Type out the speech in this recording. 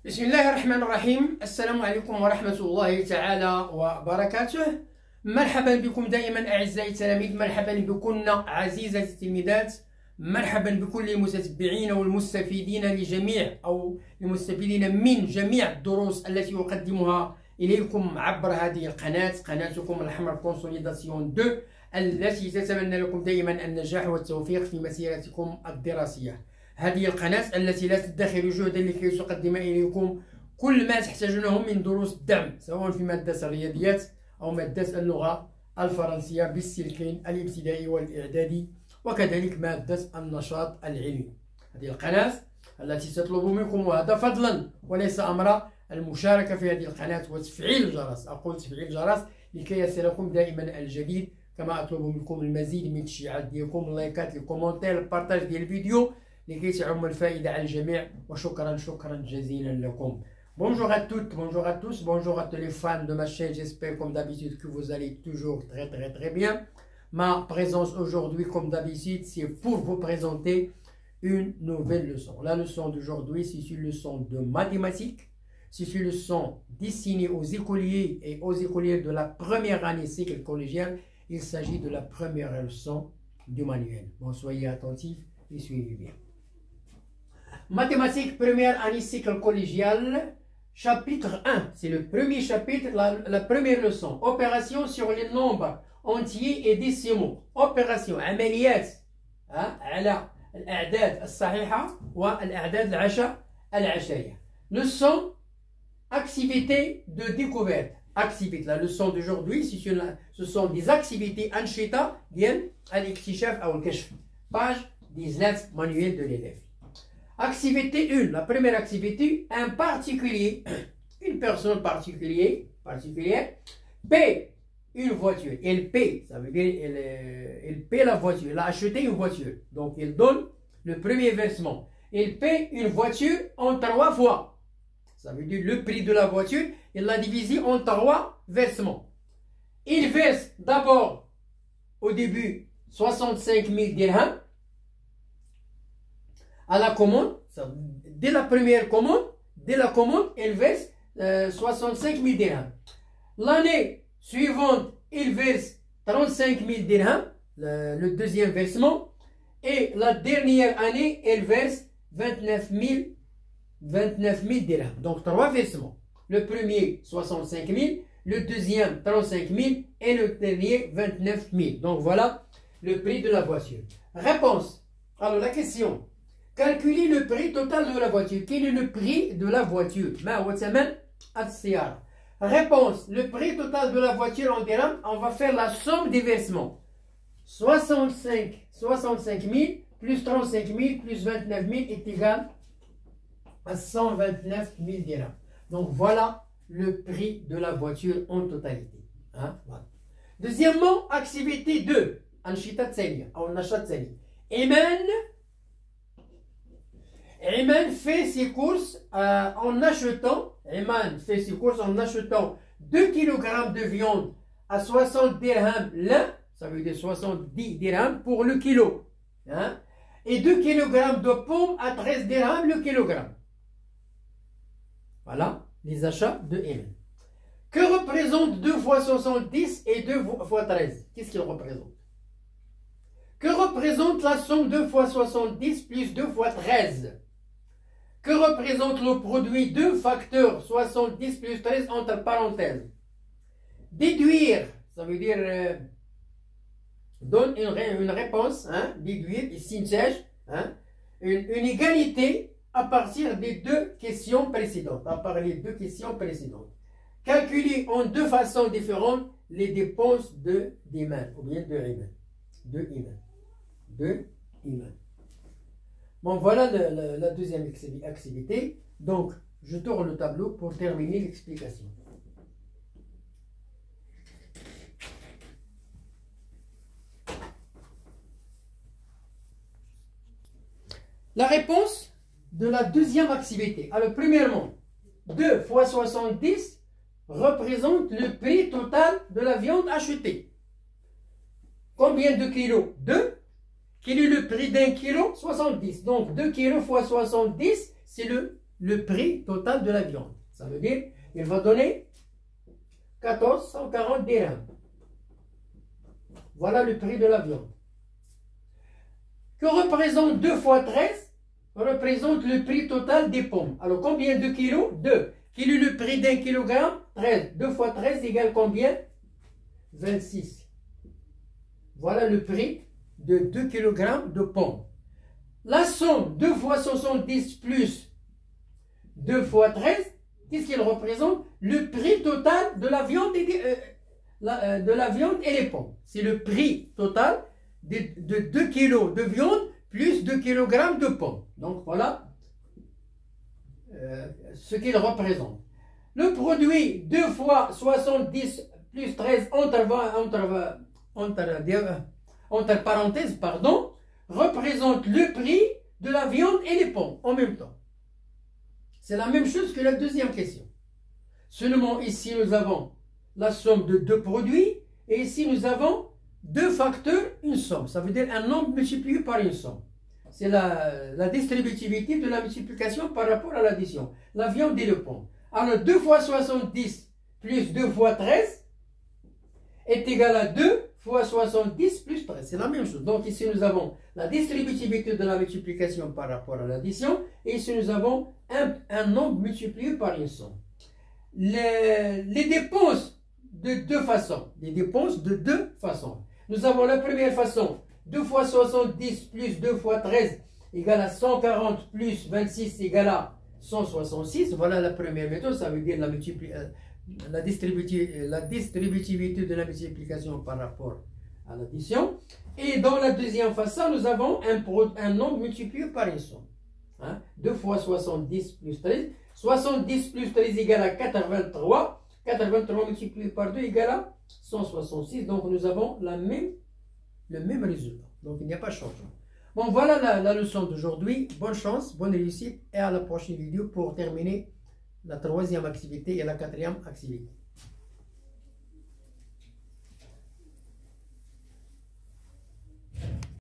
بسم الله الرحمن الرحيم. السلام عليكم ورحمة الله تعالى وبركاته. مرحبا بكم دائما أعزائي التلاميذ، مرحبا بكن عزيزاتي التلميذات، مرحبا بكل المتتبعين والمستفيدين لجميع أو المستفيدين من جميع الدروس التي أقدمها إليكم عبر هذه القناة، قناتكم الحمر كونسوليداسيون 2 التي تتمنى لكم دائما النجاح والتوفيق في مسيرتكم الدراسية. هذه القناة التي لا تدخر جهدا لكي تقدم إليكم كل ما تحتاجونه من دروس الدعم، سواء في مادة الرياضيات أو مادة اللغة الفرنسية بالسلكين الابتدائي والإعدادي، وكذلك مادة النشاط العلمي. هذه القناة التي تطلب منكم، وهذا فضلا وليس أمرا، المشاركة في هذه القناة وتفعيل الجرس. أقول تفعيل الجرس لكي يصلكم دائما الجديد، كما أطلب منكم المزيد من التشجيعات ديالكم، اللايكات، الكومنتات، البارتاج ديال الفيديو لكي تعم الفائدة على الجميع. وشكرا جزيلا لكم. Bonjour à toutes, bonjour à tous, bonjour à tous les fans de ma chaîne. J'espère comme d'habitude que vous allez toujours très bien. Ma présence aujourd'hui, comme d'habitude, c'est pour vous présenter une nouvelle leçon. La leçon d'aujourd'hui, c'est une leçon de mathématiques. C'est une leçon destinée aux écoliers et aux écolières de la première année cycle collégial. Il s'agit de la première leçon du manuel. Bon, soyez attentifs et suivez bien. Mathématiques, première année cycle collégial, chapitre 1. C'est le premier chapitre, la première leçon. Opération sur les nombres entiers et décimaux. Opération, عمليات على الأعداد الصحيحة والأعداد العشرية. Leçon, activité de découverte. Activité. La leçon d'aujourd'hui, ce sont des activités أنشطة ديال الاكتشاف أو الكشف. Page 19, manuel de l'élève. Activité 1, la première activité, un particulier, une personne particulière, paie une voiture. Elle paie, ça veut dire elle paie la voiture, elle a acheté une voiture. Donc elle donne le premier versement. Elle paie une voiture en 3 fois. Ça veut dire le prix de la voiture, elle l'a divisé en 3 versements. Il verse d'abord, au début, 65 000 dirhams à la commande. Dès la première commande, elle verse 65 000 dirhams. L'année suivante, il verse 35 000 dirhams, le deuxième versement. Et la dernière année, elle verse 29 000 dirhams. Donc 3 versements. Le premier, 65 000. Le deuxième, 35 000. Et le dernier, 29 000. Donc voilà le prix de la voiture. Réponse. Alors la question. Calculez le prix total de la voiture. Quel est le prix de la voiture? Réponse. Le prix total de la voiture en dirhams, on va faire la somme des versements. 65 000 plus 35 000 plus 29 000 est égal à 129 000 dirhams. Donc voilà le prix de la voiture en totalité. Voilà. Deuxièmement, activité 2. Ayman fait ses courses en achetant 2 kg de viande à 60 dirhams l'un, ça veut dire 70 dirhams pour le kilo, et 2 kg de pommes à 13 dirhams le kilogramme. Voilà les achats de Ayman. Que représente 2 fois 70 et 2 fois 13? Qu'est-ce qu'il représente? Que représente la somme 2 fois 70 plus 2 fois 13? Que représente le produit 2 facteurs 70 plus 13 entre parenthèses? Déduire, ça veut dire donne une réponse, déduire, synthèse, une égalité à partir des 2 questions précédentes. Calculer en 2 façons différentes les dépenses d'Ayman, ou bien de Ayman. Bon, voilà la deuxième activité. Donc, je tourne le tableau pour terminer l'explication. La réponse de la deuxième activité. Alors, premièrement, 2 fois 70 représente le prix total de la viande achetée. Combien de kilos? 2. Quel est le prix d'un kilo? 70. Donc 2 kg fois 70, c'est le le prix total de la viande. Ça veut dire il va donner 1440 dirhams. Voilà le prix de la viande. Que représente 2 fois 13? Représente le prix total des pommes. Alors combien de kilos? 2. Quel est le prix d'un kilogramme? 13. 2 fois 13 égale combien? 26. Voilà le prix de 2 kg de pommes. La somme 2 fois 70 plus 2 fois 13, qu'est-ce qu'il représente? Le prix total de la viande et les pommes. C'est le prix total de 2 kg de viande plus 2 kg de pommes. Donc voilà ce qu'il représente. Le produit 2 fois 70 plus 13 entre parenthèses, pardon, représente le prix de la viande et les pommes en même temps. C'est la même chose que la deuxième question. Seulement ici nous avons la somme de deux produits et ici nous avons deux facteurs, une somme. Ça veut dire un nombre multiplié par une somme. C'est la distributivité de la multiplication par rapport à l'addition. La viande et le pomme. Alors 2 fois 70 plus 2 fois 13 est égal à 2 fois 70 plus 13. C'est la même chose. Donc ici nous avons la distributivité de la multiplication par rapport à l'addition. Et ici nous avons un nombre multiplié par une somme. Les dépenses de deux façons. Les dépenses de deux façons. Nous avons la première façon. 2 fois 70 plus 2 fois 13 égale à 140 plus 26 égale à 166. Voilà la première méthode. Ça veut dire la distributivité de la multiplication par rapport à l'addition. Et dans la deuxième façon, nous avons un nombre multiplié par une somme. 2 fois 70 plus 13. 70 plus 13 égale à 83. 83 multiplié par 2 égale à 166. Donc nous avons le même résultat. Donc il n'y a pas de changement. Bon, voilà la leçon d'aujourd'hui. Bonne chance, bonne réussite et à la prochaine vidéo pour terminer la troisième activité et la quatrième activité.